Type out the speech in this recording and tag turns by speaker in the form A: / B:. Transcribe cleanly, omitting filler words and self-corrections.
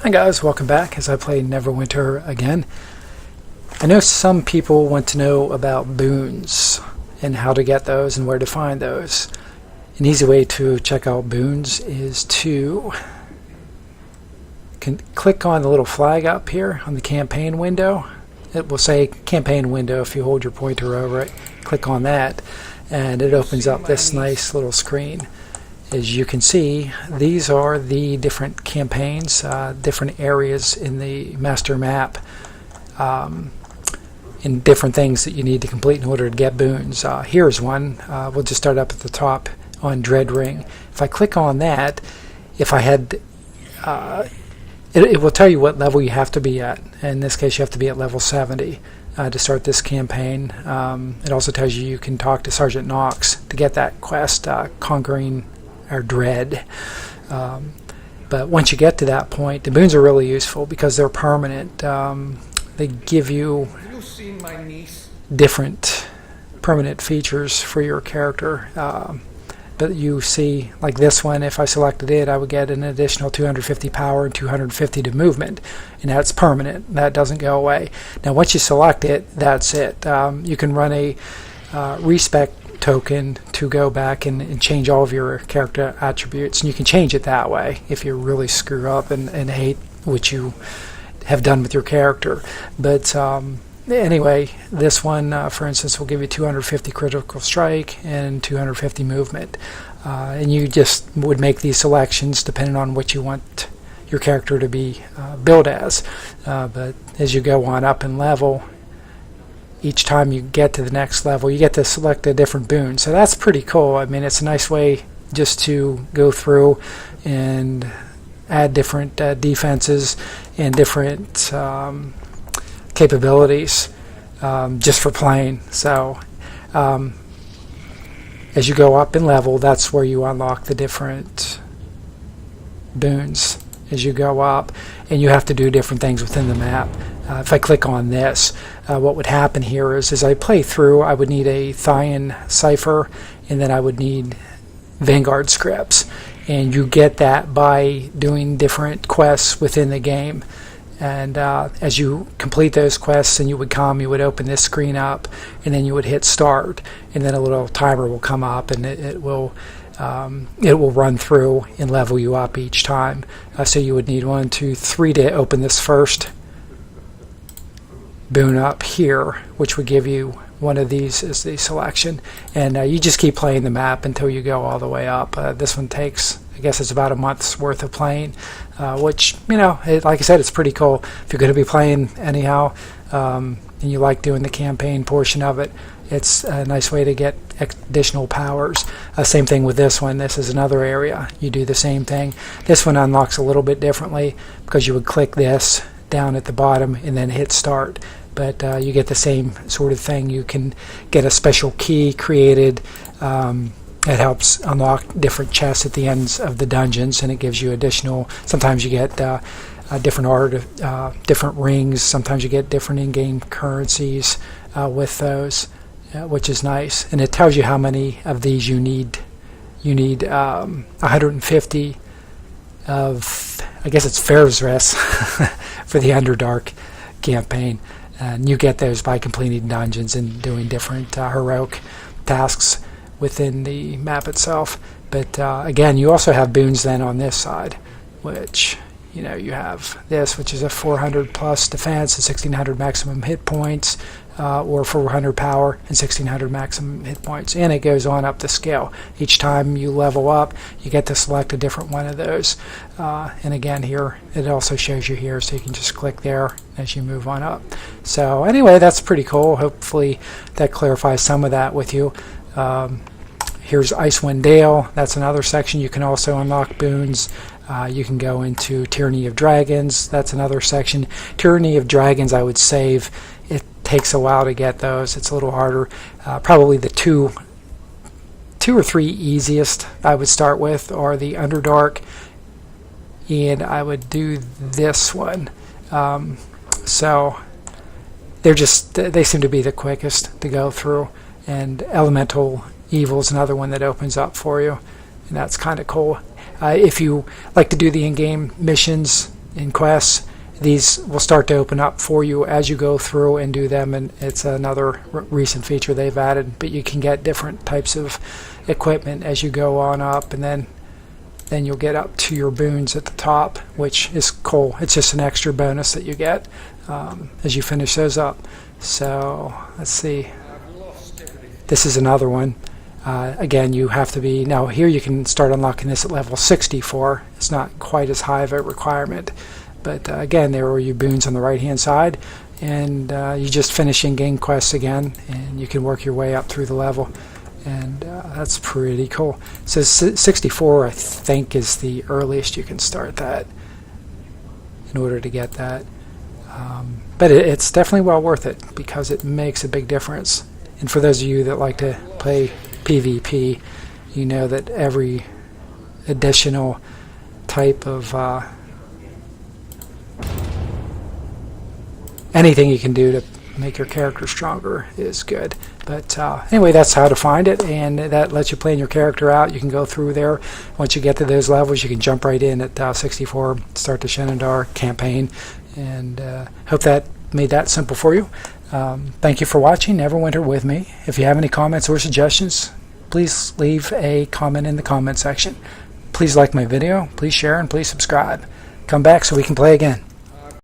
A: Hi guys, welcome back as I play Neverwinter again. I know some people want to know about boons and how to get those and where to find those. An easy way to check out boons is to click on the little flag up here on the campaign window. It will say campaign window if you hold your pointer over it. Click on that and it opens up this nice little screen. As you can see, these are the different campaigns, different areas in the master map, and different things that you need to complete in order to get boons. Here's one. We'll just start up at the top on Dread Ring. If I click on that, if I had, it will tell you what level you have to be at. In this case, you have to be at level 70 to start this campaign. It also tells you can talk to Sergeant Knox to get that quest, Conquering or Dread. But once you get to that point, the boons are really useful because they're permanent. They give you different permanent features for your character. But you see, like this one, if I selected it, I would get an additional 250 power and 250 to movement, and that's permanent. That doesn't go away. Now once you select it, that's it. You can run a respec token to go back and change all of your character attributes, and you can change it that way if you really screw up and hate what you have done with your character. But anyway, this one for instance will give you 250 critical strike and 250 movement, and you just would make these selections depending on what you want your character to be built as. But as you go on up in level, each time you get to the next level, you get to select a different boon. So that's pretty cool. I mean, it's a nice way just to go through and add different defenses and different capabilities just for playing. So as you go up in level, that's where you unlock the different boons as you go up, and you have to do different things within the map. If I click on this, what would happen here is as I play through, I would need a Thyan cipher, and then I would need Vanguard scripts, and you get that by doing different quests within the game. And as you complete those quests and you would open this screen up, and then you would hit start, and then a little timer will come up, and it will run through and level you up each time. So you would need 1, 2, 3 to open this first boon up here, which would give you one of these as the selection, and you just keep playing the map until you go all the way up. This one takes, I guess it's about a month's worth of playing, which, you know, like I said, it's pretty cool. If you're going to be playing anyhow, and you like doing the campaign portion of it, it's a nice way to get additional powers. Same thing with this one. This is another area. You do the same thing. This one unlocks a little bit differently because you would click this down at the bottom and then hit start. But you get the same sort of thing. You can get a special key created that helps unlock different chests at the ends of the dungeons, and it gives you additional, sometimes you get different art, different rings, sometimes you get different in-game currencies with those, which is nice. And it tells you how many of these you need. You need 150 of, I guess it's Fair's Rest for the Underdark campaign. And you get those by completing dungeons and doing different heroic tasks within the map itself. But again, you also have boons then on this side, which, you know, you have this, which is a 400 plus defense and 1600 maximum hit points, or 400 power and 1600 maximum hit points, and it goes on up the scale. Each time you level up, you get to select a different one of those, and again here it also shows you here, so you can just click there as you move on up. So anyway, that's pretty cool. Hopefully that clarifies some of that with you. Here's Swindell. That's another section. You can also unlock boons. You can go into Tyranny of Dragons. That's another section. Tyranny of Dragons I would save. It takes a while to get those. It's a little harder. Probably the two or three easiest I would start with are the Underdark, and I would do this one. So they seem to be the quickest to go through, and Elemental Evil is another one that opens up for you, and that's kind of cool. If you like to do the in-game missions, in quests, these will start to open up for you as you go through and do them, and it's another recent feature they've added. But you can get different types of equipment as you go on up, and then you'll get up to your boons at the top, which is cool. It's just an extra bonus that you get as you finish those up. So let's see, this is another one. Again, you have to be, now here you can start unlocking this at level 64. It's not quite as high of a requirement, but again, there are your boons on the right hand side, and you just finish in-game quests again, and you can work your way up through the level, and that's pretty cool. So 64 I think is the earliest you can start that in order to get that, but it's definitely well worth it because it makes a big difference. And for those of you that like to play PvP, you know that every additional type of anything you can do to make your character stronger is good. But anyway, that's how to find it, and that lets you plan your character out. You can go through there. Once you get to those levels, you can jump right in at 64, start the Shenandoah campaign, and hope that made that simple for you. Thank you for watching Neverwinter with me. If you have any comments or suggestions, please leave a comment in the comment section. Please like my video, please share, and please subscribe. Come back so we can play again.